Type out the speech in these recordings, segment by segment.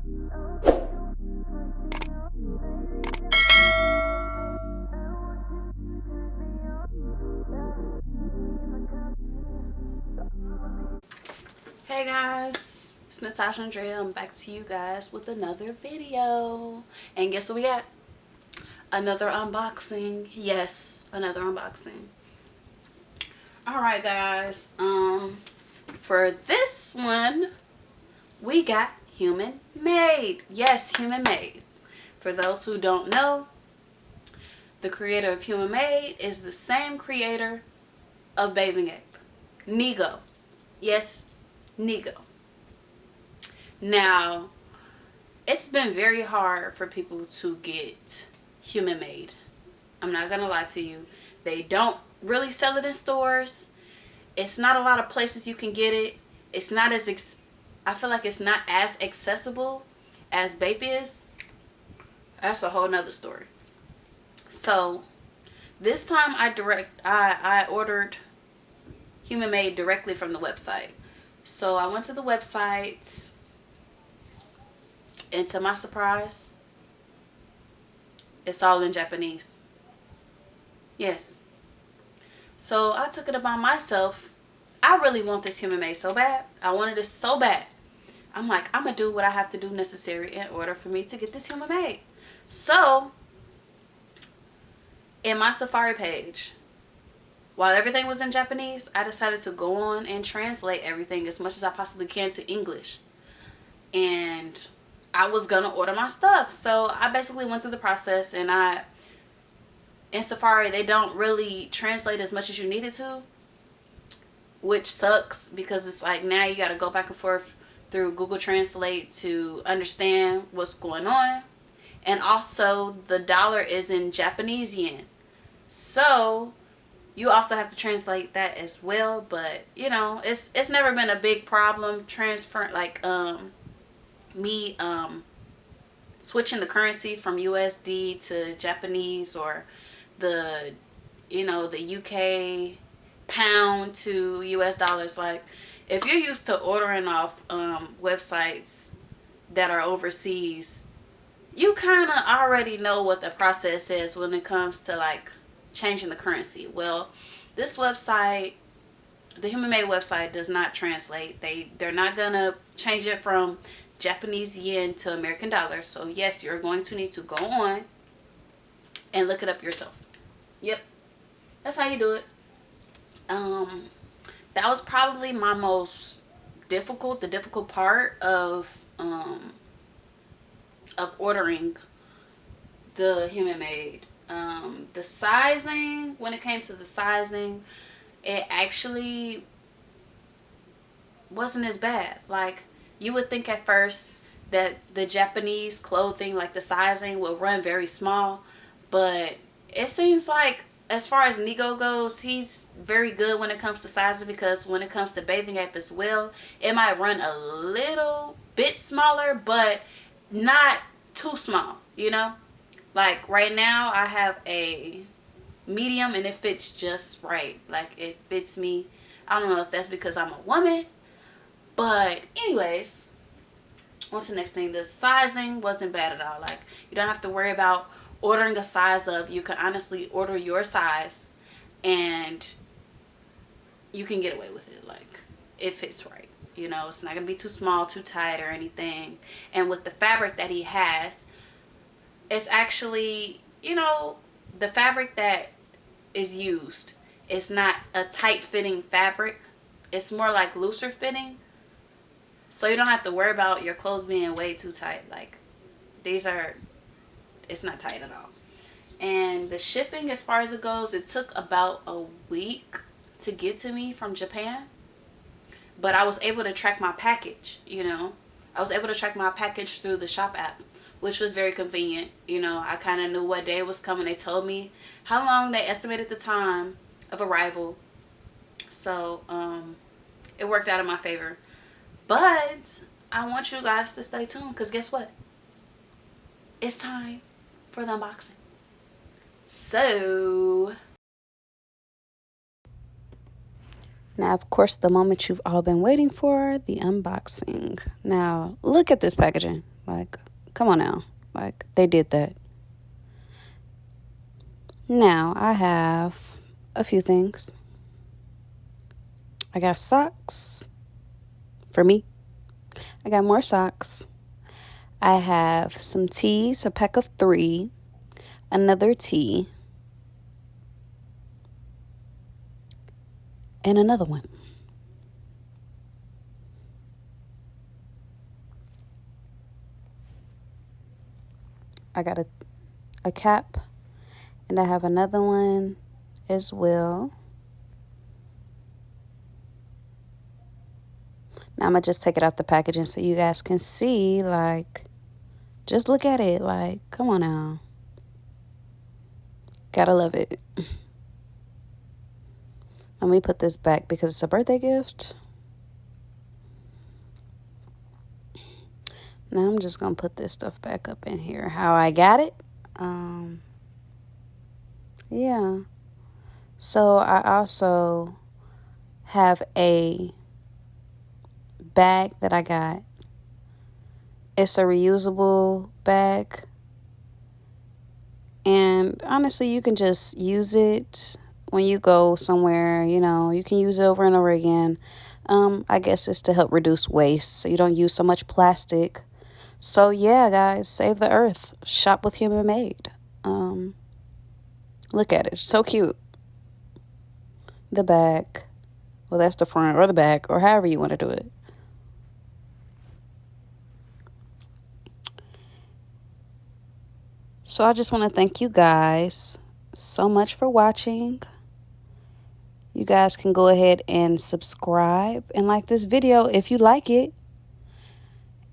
Hey guys, it's Natasha Andrea. I'm back to you guys with another video. And guess what we got? Another unboxing. Yes, another unboxing. Alright guys, for this one, we got human made. Yes, human made. For those who don't know, the creator of human made is the same creator of bathing ape, Nigo. Yes, Nigo. Now, it's been very hard for people to get human made. I'm not gonna lie to you. They don't really sell it in stores. It's not a lot of places you can get it. It's not as I feel like it's not as accessible as Bape is. That's a whole nother story. So this time I ordered human made directly from the website. So I went to the website, and to my surprise, it's all in Japanese. Yes. So I took it upon myself. I really want this human made so bad. I wanted it so bad. I'm like, I'm gonna do what I have to do necessary in order for me to get this human made. So in my Safari page, while everything was in Japanese, I decided to go on and translate everything as much as I possibly can to English. And I was gonna order my stuff. So I basically went through the process, and in Safari, they don't really translate as much as you needed to, which sucks, because it's like now you gotta go back and forth through Google Translate to understand what's going on. And also the dollar is in Japanese yen. So you also have to translate that as well. But you know, it's never been a big problem transfer, like me switching the currency from USD to Japanese, or the the UK pound to US dollars. Like, if you're used to ordering off websites that are overseas, you kind of already know what the process is when it comes to like changing the currency. Well, this website, the human made website, does not translate. They're not gonna change it from Japanese yen to American dollars. So yes, you're going to need to go on and look it up yourself. Yep, that's how you do it. That was probably my most the difficult part of ordering the human made. The sizing, when it came to the sizing, it actually wasn't as bad. Like, you would think at first that the Japanese clothing, like the sizing, will run very small, but it seems like, as far as Nigo goes, he's very good when it comes to sizing, because when it comes to bathing ape as well, it might run a little bit smaller, but not too small, you know? Like right now I have a medium, and it fits just right. Like, it fits me. I don't know if that's because I'm a woman, but anyways, on to the next thing. The sizing wasn't bad at all. Like, you don't have to worry about ordering a size up. You can honestly order your size and you can get away with it. Like, it fits right. You know, it's not gonna be too small, too tight, or anything. And with the fabric that he has, it's actually, you know, the fabric that is used is not a tight fitting fabric. It's more like looser fitting. So you don't have to worry about your clothes being way too tight. Like, it's not tight at all. And the shipping, as far as it goes, it took about a week to get to me from Japan. But I was able to track my package, you know. I was able to track my package through the shop app, which was very convenient. You know, I kind of knew what day it was coming. They told me how long they estimated the time of arrival. So, it worked out in my favor. But I want you guys to stay tuned, because guess what? It's time for the unboxing. So, Now, of course, the moment you've all been waiting for, the unboxing. Now, look at this packaging. Like, come on now. Like, they did that. Now, I have a few things. I got socks for me. I got more socks. I have some teas, a pack of 3, another tea, and another one. I got a cap, and I have another one as well. Now I'm going to just take it out the packaging so you guys can see, like, just look at it, like, come on now. Gotta love it. Let me put this back because it's a birthday gift. Now I'm just going to put this stuff back up in here. How I got it. Yeah. So I also have a bag that I got. It's a reusable bag. And honestly, you can just use it when you go somewhere, you know, you can use it over and over again. I guess it's to help reduce waste so you don't use so much plastic. So yeah, guys, save the earth. Shop with humanmade. Look at it. It's so cute. The back. Well, that's the front or the back or however you want to do it. So I just want to thank you guys so much for watching. You guys can go ahead and subscribe and like this video if you like it.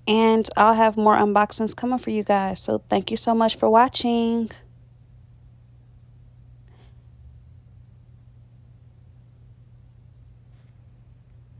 And I'll have more unboxings coming for you guys. So thank you so much for watching.